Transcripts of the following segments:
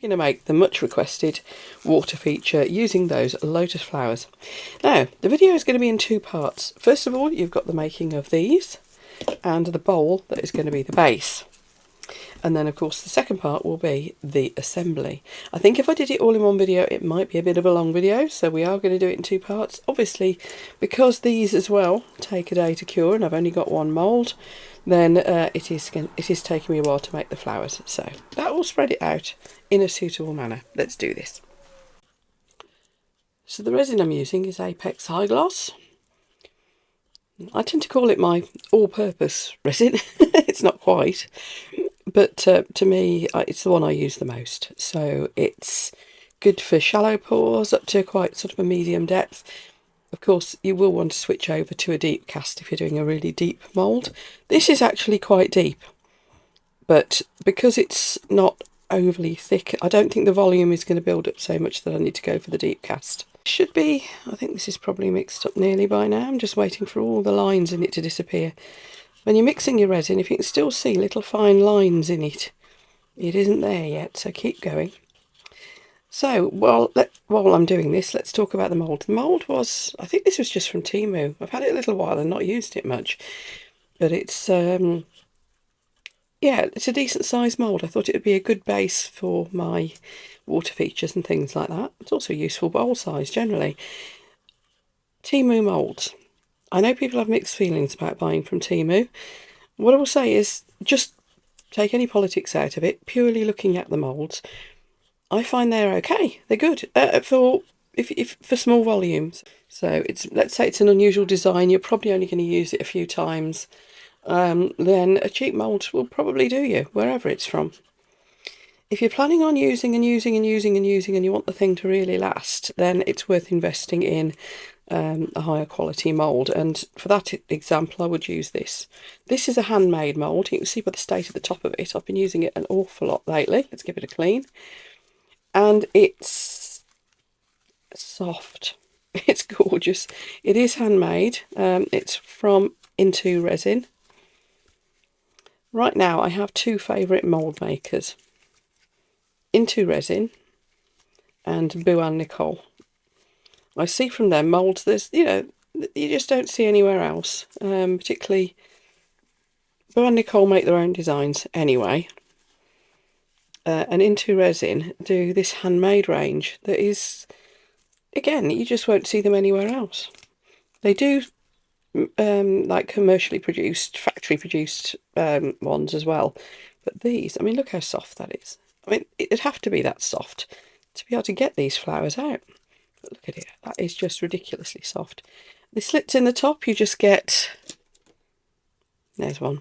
Going to make the much requested water feature using those lotus flowers. Now, the video is going to be in two parts. First of all, you've got the making of these and the bowl that is going to be the base. And then, of course, the second part will be the assembly. I think if I did it all in one video, it might be a bit of a long video, so we are going to do it in two parts. Obviously, because these as well take a day to cure, and I've only got one mould, then it is taking me a while to make the flowers. So that will spread it out in a suitable manner. Let's do this. So the resin I'm using is Apex High Gloss. I tend to call it my all-purpose resin. It's not quite. But to me, it's the one I use the most. So it's good for shallow pours up to quite sort of a medium depth. Of course, you will want to switch over to a deep cast if you're doing a really deep mould. This is actually quite deep, but because it's not overly thick, I don't think the volume is going to build up so much that I need to go for the deep cast. Should be, I think this is probably mixed up nearly by now. I'm just waiting for all the lines in it to disappear. When you're mixing your resin, if you can still see little fine lines in it, it isn't there yet, so keep going. So, while I'm doing this, let's talk about the mould. The mould was, I think this was just from Temu. I've had it a little while and not used it much, but it's, yeah, it's a decent sized mould. I thought it would be a good base for my water features and things like that. It's also a useful bowl size generally. Temu moulds. I know people have mixed feelings about buying from Temu. What I will say is just take any politics out of it, purely looking at the moulds. I find they're okay. They're good for small volumes. So let's say it's an unusual design. You're probably only going to use it a few times. Then a cheap mould will probably do you wherever it's from. If you're planning on using and you want the thing to really last, then it's worth investing in a higher quality mould. And for that example, I would use this. This is a handmade mould. You can see by the state of the top of it. I've been using it an awful lot lately. Let's give it a clean. And it's soft. It's gorgeous. It is handmade. It's from Into Resin. Right now I have two favourite mould makers. Into Resin and Boo & Nicole. I see from them moulds there's, you just don't see anywhere else. Particularly Boo & Nicole make their own designs anyway. And Into Resin do this handmade range that is, again, you just won't see them anywhere else. They do like commercially produced, factory produced ones as well. But these, I mean, look how soft that is. I mean, it'd have to be that soft to be able to get these flowers out. But look at it, that is just ridiculously soft. The slits in the top, you just get, there's one.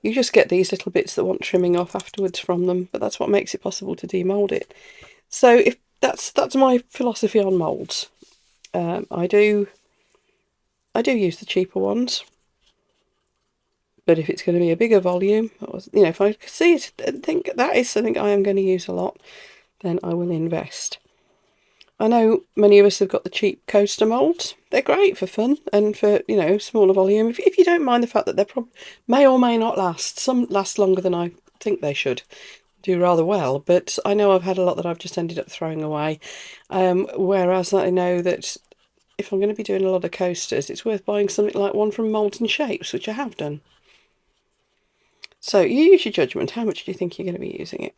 You just get these little bits that want trimming off afterwards from them, but that's what makes it possible to demould it. So if that's my philosophy on moulds. I do use the cheaper ones, but if it's going to be a bigger volume, if I see it and think that is something I am going to use a lot, then I will invest. I know many of us have got the cheap coaster moulds. They're great for fun and for, smaller volume. If you don't mind the fact that they may or may not last. Some last longer than I think they should. Do rather well, but I know I've had a lot that I've just ended up throwing away. Whereas I know that if I'm going to be doing a lot of coasters, it's worth buying something like one from Molds and Shapes, which I have done. So you use your judgment. How much do you think you're going to be using it?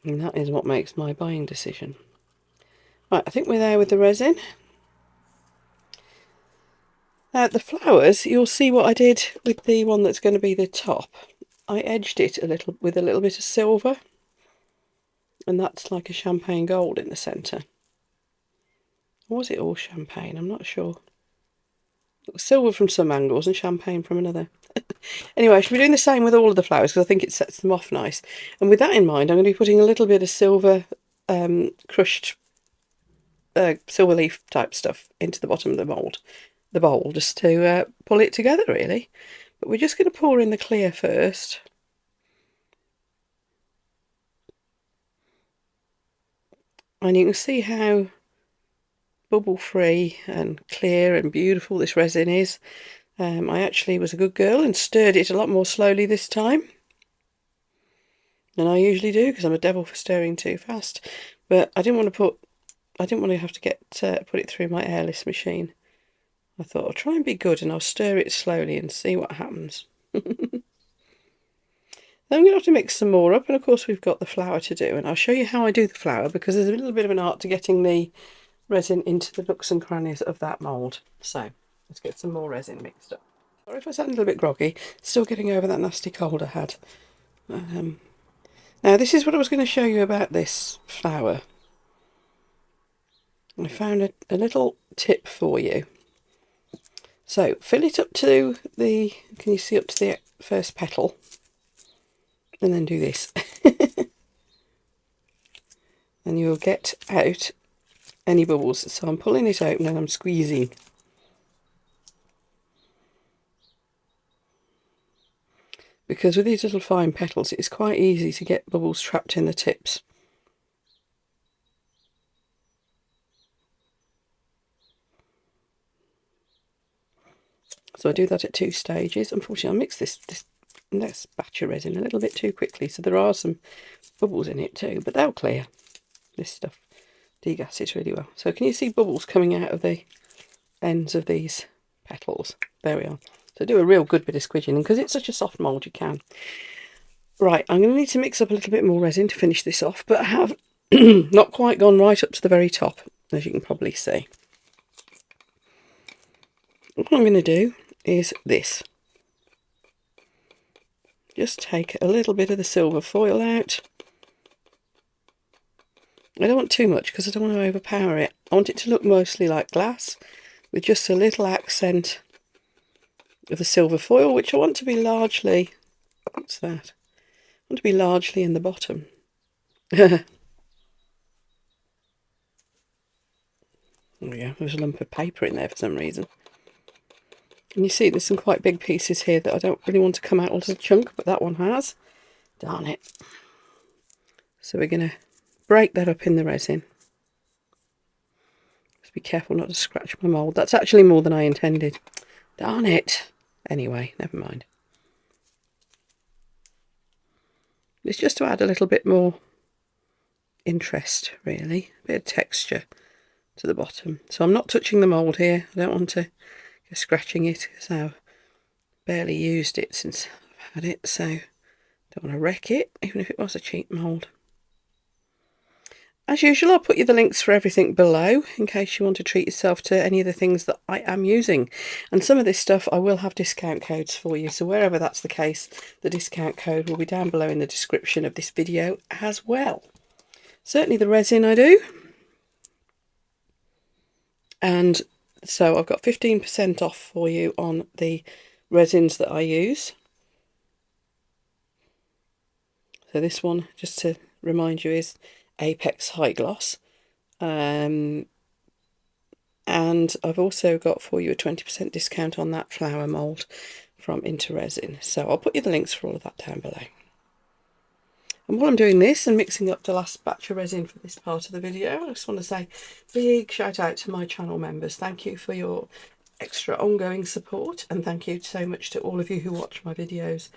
And that is what makes my buying decision. Right, I think we're there with the resin. Now the flowers, you'll see what I did with the one that's going to be the top. I edged it a little with a little bit of silver. And that's like a champagne gold in the centre. Or was it all champagne? I'm not sure. It was silver from some angles and champagne from another. Anyway, I should be doing the same with all of the flowers because I think it sets them off nice. And with that in mind, I'm going to be putting a little bit of silver, crushed silver leaf type stuff into the bottom of the bowl, just to pull it together really. But we're just going to pour in the clear first. And you can see how bubble free and clear and beautiful this resin is. I actually was a good girl and stirred it a lot more slowly this time than I usually do, because I'm a devil for stirring too fast. But I didn't want to have to put it through my airless machine. I thought I'll try and be good, and I'll stir it slowly and see what happens. Then I'm going to have to mix some more up, and of course we've got the flour to do, and I'll show you how I do the flour, because there's a little bit of an art to getting the resin into the nooks and crannies of that mould. So let's get some more resin mixed up. Sorry if I sound a little bit groggy, still getting over that nasty cold I had. Now this is what I was going to show you about this flour. I found a little tip for you. So fill it up to the, can you see up to the first petal? And then do this. And you'll get out any bubbles. So I'm pulling it open and I'm squeezing. Because with these little fine petals, it's quite easy to get bubbles trapped in the tips. So I do that at 2 stages. Unfortunately, I mixed this next batch of resin a little bit too quickly, so there are some bubbles in it too, but they'll clear. This stuff degasses really well. So can you see bubbles coming out of the ends of these petals? There we are. So do a real good bit of squidging, and because it's such a soft mould, you can. Right, I'm going to need to mix up a little bit more resin to finish this off, but I have not quite gone right up to the very top, as you can probably see. What I'm going to do is this. Just take a little bit of the silver foil out. I don't want too much because I don't want to overpower it. I want it to look mostly like glass with just a little accent of the silver foil, which I want to be largely, what's that? I want to be largely in the bottom. Oh yeah, there's a lump of paper in there for some reason. And you see there's some quite big pieces here that I don't really want to come out as a chunk, but that one has. Darn it. So we're going to break that up in the resin. Just be careful not to scratch my mould. That's actually more than I intended. Darn it. Anyway, never mind. It's just to add a little bit more interest, really. A bit of texture to the bottom. So I'm not touching the mould here. I don't want to go scratching it because I've barely used it since I've had it. So don't want to wreck it, even if it was a cheap mould. As usual, I'll put you the links for everything below in case you want to treat yourself to any of the things that I am using. And some of this stuff I will have discount codes for you, so wherever that's the case, the discount code will be down below in the description of this video as well. Certainly the resin I do. And so I've got 15% off for you on the resins that I use. So this one, just to remind you, is Apex High Gloss, and I've also got for you a 20% discount on that flower mould from Into Resin. So I'll put you the links for all of that down below. And while I'm doing this and mixing up the last batch of resin for this part of the video, I just want to say big shout out to my channel members. Thank you for your extra ongoing support, and thank you so much to all of you who watch my videos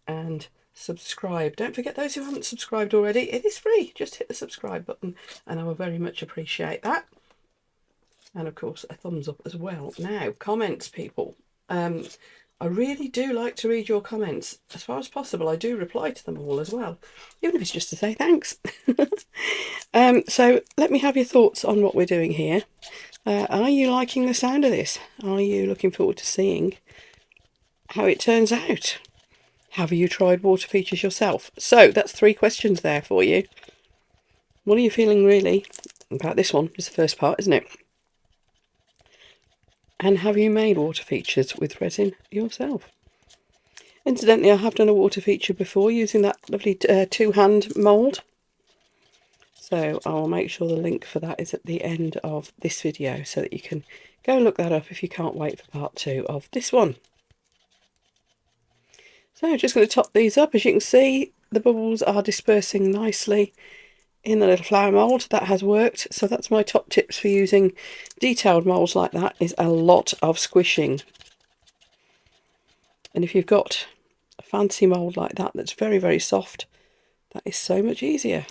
and subscribe. Don't forget, those who haven't subscribed already, it is free. Just hit the subscribe button and I will very much appreciate that. And of course a thumbs up as well. Now, comments, people. I really do like to read your comments. As far as possible, I do reply to them all as well, even if it's just to say thanks. So let me have your thoughts on what we're doing here. Are you liking the sound of this? Are you looking forward to seeing how it turns out? Have you tried water features yourself? So that's 3 questions there for you. What are you feeling really about this one? Is the first part, isn't it? And have you made water features with resin yourself? Incidentally, I have done a water feature before using that lovely 2-hand mould. So I'll make sure the link for that is at the end of this video so that you can go and look that up if you can't wait for part 2 of this one. So I'm just going to top these up. As you can see, the bubbles are dispersing nicely in the little flower mould. That has worked. So that's my top tips for using detailed moulds like that, is a lot of squishing. And if you've got a fancy mould like that that's very, very soft, that is so much easier.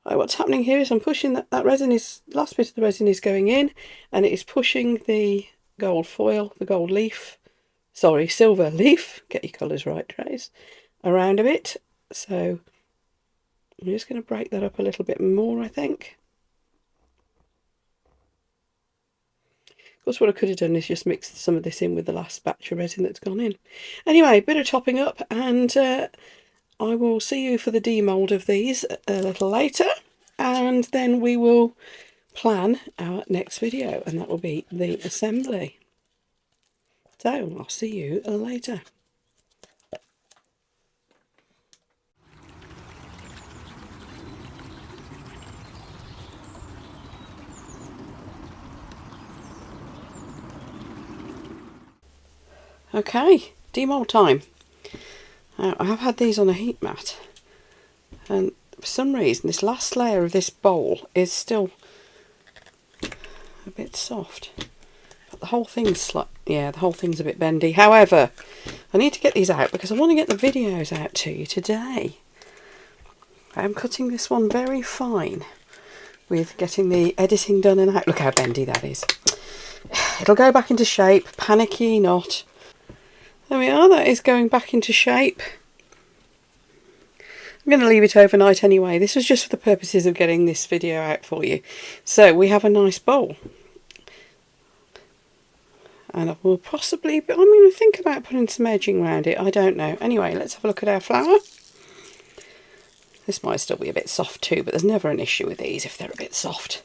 Right, what's happening here is I'm pushing that resin is, last bit of the resin is going in, and it is pushing the gold foil, the gold leaf, sorry, silver leaf, get your colours right, Trace, around a bit. So I'm just going to break that up a little bit more, I think. Of course, what I could have done is just mixed some of this in with the last batch of resin that's gone in. Anyway, a bit of topping up, and I will see you for the demould of these a little later, and then we will plan our next video, and that will be the assembly. So I'll see you later. Okay, demould time. Now, I have had these on a heat mat, and for some reason this last layer of this bowl is still a bit soft. But the whole thing's the whole thing's a bit bendy. However, I need to get these out because I want to get the videos out to you today. I'm cutting this one very fine with getting the editing done and out. Look how bendy that is. It'll go back into shape, panicky not. There we are, that is going back into shape. I'm going to leave it overnight anyway. This was just for the purposes of getting this video out for you. So we have a nice bowl. And I will possibly, but I'm going to think about putting some edging around it. I don't know. Anyway, let's have a look at our flower. This might still be a bit soft too, but there's never an issue with these if they're a bit soft,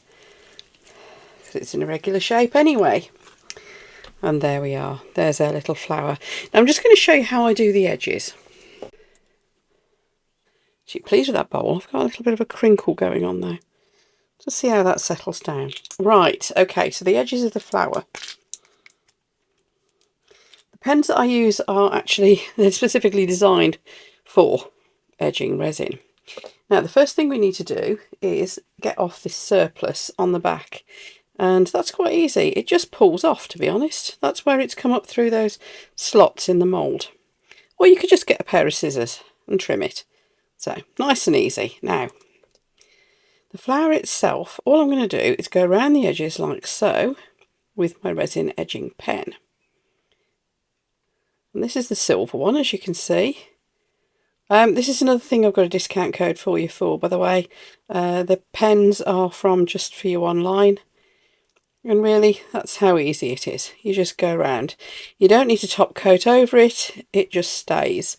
because it's in a regular shape anyway. And there we are. There's our little flower. Now I'm just going to show you how I do the edges. So you're pleased with that bowl? I've got a little bit of a crinkle going on there. Just see how that settles down. Right, okay, so the edges of the flower. The pens that I use are actually, they're specifically designed for edging resin. Now the first thing we need to do is get off this surplus on the back. And that's quite easy. It just pulls off, to be honest. That's where it's come up through those slots in the mould. Or you could just get a pair of scissors and trim it. So, nice and easy. Now, the flower itself, all I'm going to do is go around the edges like so with my resin edging pen. And this is the silver one, as you can see. This is another thing I've got a discount code for you for, by the way. The pens are from Just For You online. And really, that's how easy it is. You just go around. You don't need to top coat over it. It just stays.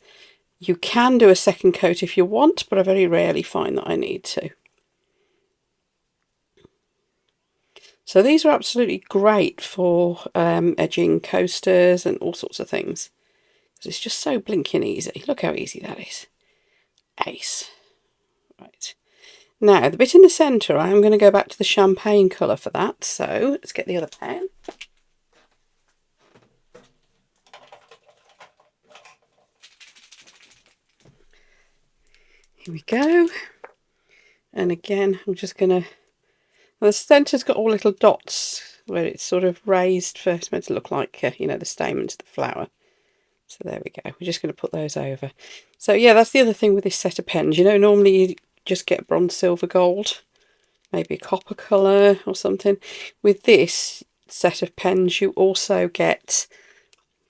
You can do a second coat if you want, but I very rarely find that I need to. So these are absolutely great for edging coasters and all sorts of things. Because it's just so blinking easy. Look how easy that is. Ace. Right. Now, the bit in the centre, I'm going to go back to the champagne colour for that. So, let's get the other pen. Here we go. And again, I'm just going to... Well, the centre's got all little dots where it's sort of raised for... It's meant to look like, you know, the stamens of the flower. So there we go. We're just going to put those over. So, yeah, that's the other thing with this set of pens. You know, normally you just get bronze, silver, gold. Maybe a copper colour or something. With this set of pens you also get,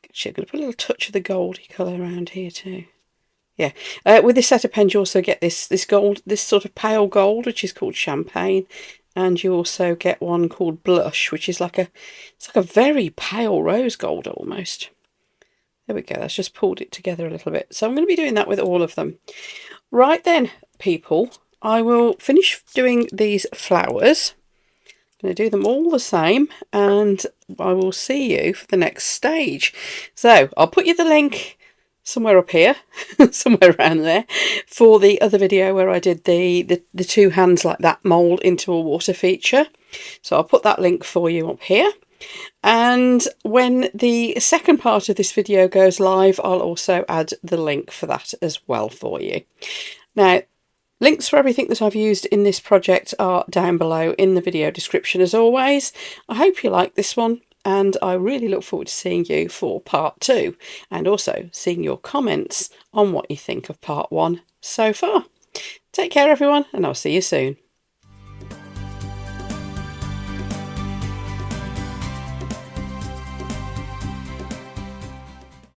actually I'm going to put a little touch of the goldy colour around here too. Yeah, with this set of pens you also get this gold, this sort of pale gold, which is called champagne, and you also get one called blush, which is like it's like a very pale rose gold almost. There we go, that's just pulled it together a little bit. So I'm going to be doing that with all of them. Right then, people, I will finish doing these flowers. I'm going to do them all the same, and I will see you for the next stage. So I'll put you the link somewhere up here, somewhere around there, for the other video where I did the two hands like that mould into a water feature. So I'll put that link for you up here. And when the second part of this video goes live, I'll also add the link for that as well for you. Now, links for everything that I've used in this project are down below in the video description as always. I hope you like this one, and I really look forward to seeing you for part 2, and also seeing your comments on what you think of part 1 so far. Take care everyone, and I'll see you soon.